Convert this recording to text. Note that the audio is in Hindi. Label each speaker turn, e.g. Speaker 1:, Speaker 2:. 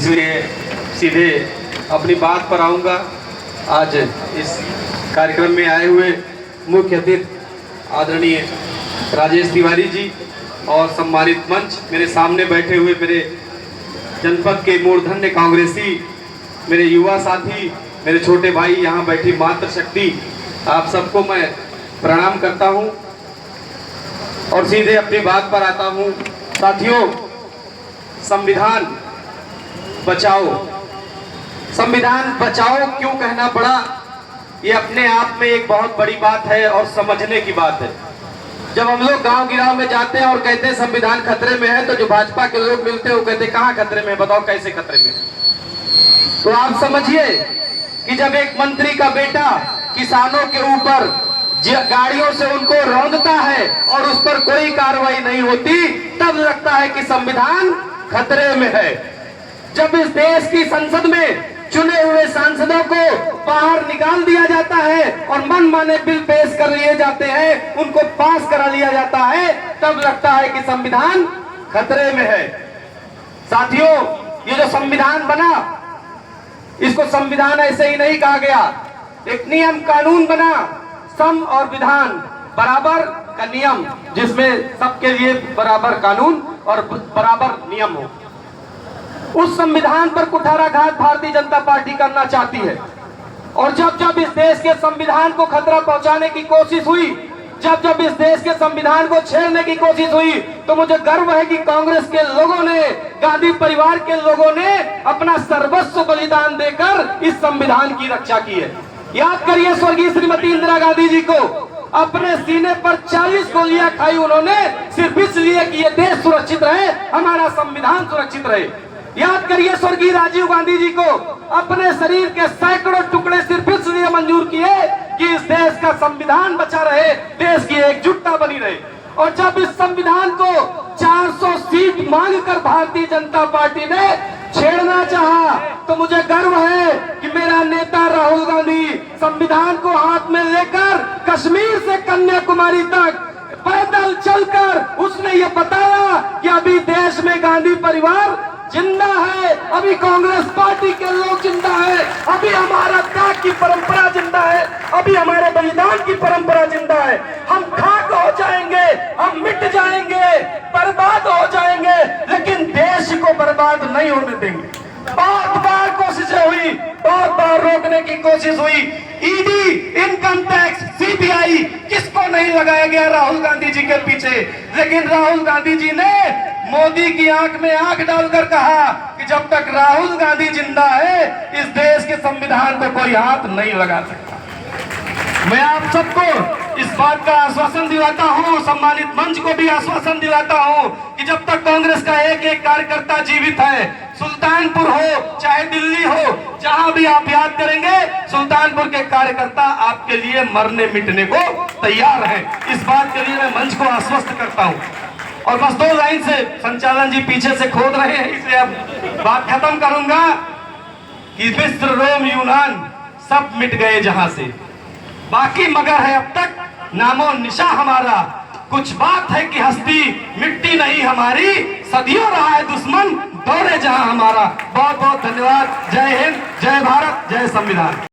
Speaker 1: इसलिए सीधे अपनी बात पर आऊँगा। आज इस कार्यक्रम में आए हुए मुख्य अतिथि आदरणीय राजेश तिवारी जी और सम्मानित मंच, मेरे सामने बैठे हुए मेरे जनपद के मूर्धन्य कांग्रेसी, मेरे युवा साथी, मेरे छोटे भाई, यहाँ बैठी मातृशक्ति, आप सबको मैं प्रणाम करता हूँ और सीधे अपनी बात पर आता हूँ। साथियों, संविधान बचाओ, संविधान बचाओ क्यों कहना पड़ा, ये अपने आप में एक बहुत बड़ी बात है और समझने की बात है। जब हम लोग गांव गिराव में जाते हैं और कहते हैं संविधान खतरे में है, तो जो भाजपा के लोग मिलते हैं वो कहते हैं कहाँ खतरे में, बताओ कैसे खतरे में। तो आप समझिए कि जब एक मंत्री का बेटा किसानों के ऊपर गाड़ियों से उनको रौंदता है और उस पर कोई कार्रवाई नहीं होती, तब लगता है कि संविधान खतरे में है। जब इस देश की संसद में चुने हुए सांसदों को बाहर निकाल दिया जाता है और मनमाने बिल पेश कर लिए जाते हैं, उनको पास करा लिया जाता है, तब लगता है कि संविधान खतरे में है। साथियों, ये जो संविधान बना, इसको संविधान ऐसे ही नहीं कहा गया, एक नियम कानून बना, सम और विधान बराबर का नियम, जिसमें सबके लिए बराबर कानून और बराबर नियम हो। उस संविधान पर कुठाराघात भारतीय जनता पार्टी करना चाहती है और जब जब इस देश के संविधान को खतरा पहुंचाने की कोशिश हुई, जब जब इस देश के संविधान को छेड़ने की कोशिश हुई, तो मुझे गर्व है कि कांग्रेस के लोगों ने, गांधी परिवार के लोगों ने अपना सर्वस्व बलिदान देकर इस संविधान की रक्षा की है। याद करिए, स्वर्गीय श्रीमती इंदिरा गांधी जी को अपने सीने पर 40 गोलियां खाई उन्होंने, सिर्फ इसलिए कि ये देश सुरक्षित रहे, हमारा संविधान सुरक्षित रहे। याद करिए, स्वर्गीय राजीव गांधी जी को अपने शरीर के सैकड़ों टुकड़े सिर्फ इसलिए मंजूर किए कि इस देश का संविधान बचा रहे, देश की एकजुटता बनी रहे। और जब इस संविधान को 400 सीट मांगकर भारतीय जनता पार्टी ने छेड़ना चाहा, तो मुझे गर्व है कि मेरा नेता राहुल गांधी संविधान को हाथ में लेकर कश्मीर से कन्याकुमारी तक पैदल चलकर उसने ये बताया कि अभी देश में गांधी परिवार जिंदा है, अभी कांग्रेस पार्टी के लोग जिंदा है, अभी हमारा त्याग की परंपरा जिंदा है, अभी हमारे बलिदान की परंपरा जिंदा है। हम खाक हो जाएंगे, हम मिट जाएंगे, बर्बाद हो जाएंगे, लेकिन देश को बर्बाद नहीं होने देंगे। बहुत बार कोशिशें हुई, बहुत बार रोकने की कोशिश हुई, ईडी, इनकम टैक्स, सीबीआई, किसको नहीं लगाया गया राहुल गांधी जी के पीछे, लेकिन राहुल गांधी जी ने मोदी की आंख में आंख डालकर कहा कि जब तक राहुल गांधी जिंदा है, इस देश के संविधान पे कोई हाथ नहीं लगा सकता। मैं आप सबको इस बात का आश्वासन दिलाता हूं, सम्मानित मंच को भी आश्वासन दिलाता हूं कि जब तक कांग्रेस का एक एक कार्यकर्ता जीवित है, सुल्तानपुर हो चाहे दिल्ली हो, जहां भी आप याद करेंगे, सुल्तानपुर के कार्यकर्ता आपके लिए मरने मिटने को तैयार हैं। इस बात के लिए मैं मंच को आश्वस्त करता हूं। और बस 2 लाइन से, संचालन जी पीछे से खोद रहे हैं, इसलिए अब बात खत्म करूंगा कि मिस्र, रोम, यूनान सब मिट गए जहां से, बाकी मगर है अब तक नामो निशा हमारा। कुछ बात है कि हस्ती मिट्टी नहीं हमारी, सदियों रहा है दुश्मन दौड़े जहां हमारा। बहुत बहुत धन्यवाद। जय हिंद, जय भारत, जय संविधान।